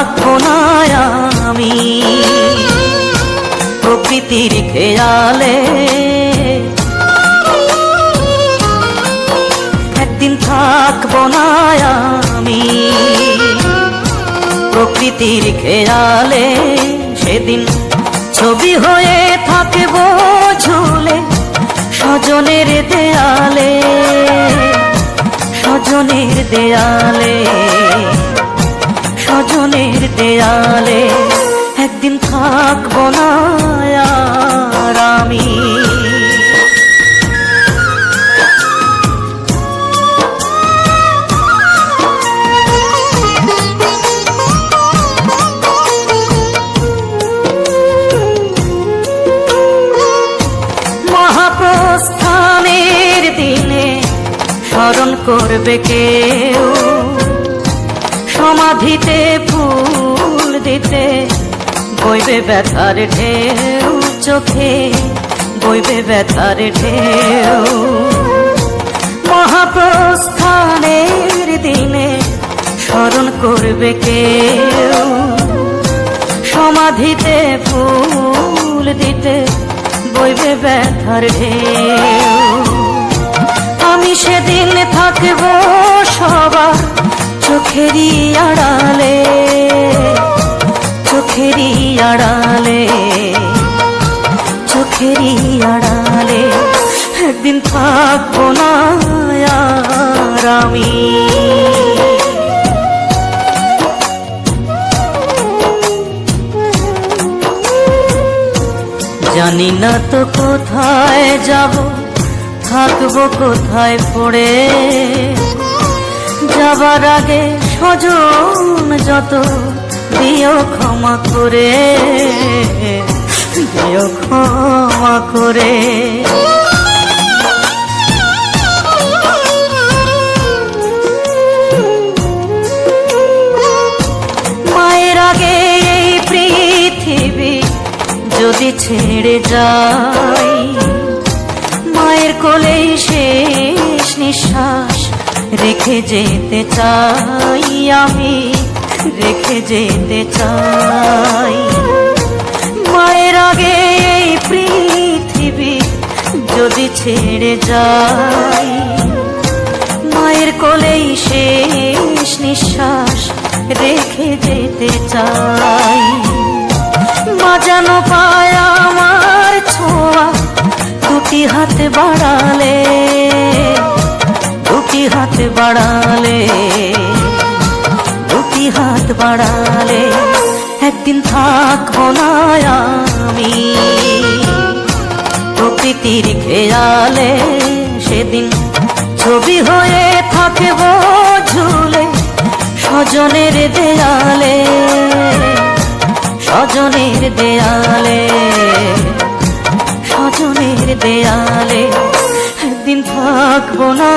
থাকবো না আমি প্রকৃতির খেয়ালে, একদিন থাকবো না আমি প্রকৃতির খেয়ালে। সেদিন ছবি হয়ে থাকবো ঝুলে স্বজনের দেয়ালে, স্বজনের দেয়ালে, স্বজনের দেয়ালে। একদিন থাকবো না আর আমি। মহাপ্রস্থানের দিনে স্মরণ করবে কেউ, সমাধিতে ফুল দিতে বইবে ব্যথার ঢেউ, চোখে বইবে ব্যথার ঢেউ। মহাপ্রস্থানের দিনে স্মরণ করবে কেউ, সমাধিতে ফুল দিতে বইবে ব্যথার ঢেউ। আমি সেদিন থাকবো সবার চোখেরই আড়ালে, চোখেরই আড়ালে, চোখেরই আড়ালে। একদিন থাকবো না আর আমি। জানি না তো কোথায় যাব, থাকবো কোথায় পড়ে। যাবার আগে স্বজন যত দিও ক্ষমা করে, দিও ক্ষমা করে। মায়ের আগে এই পৃথিবী যদি ছেড়ে যাই, মায়ের কোলেই শেষ নিঃশ্বাস রেখে যেতে চাই আমি, রেখে যেতে চাই। মায়ের আগে এই পৃথিবী যদি ছেড়ে যাই, মায়ের কোলেই শেষ নিঃশ্বাস রেখে যেতে চাই। মা যেন পায় আমার ছোঁয়া দুটি হাত বাড়ালে, দুটি হাত বাড়ালে, দুটি হাত বাড়ালে। একদিন থাকবো না আমি প্রকৃতির খেয়ালে, সেদিন ছবি হয়ে থাকবো ঝুলে স্বজনের দেয়ালে, স্বজনের দেয়ালে, স্বজনের দেয়ালে। একদিন থাকবো না।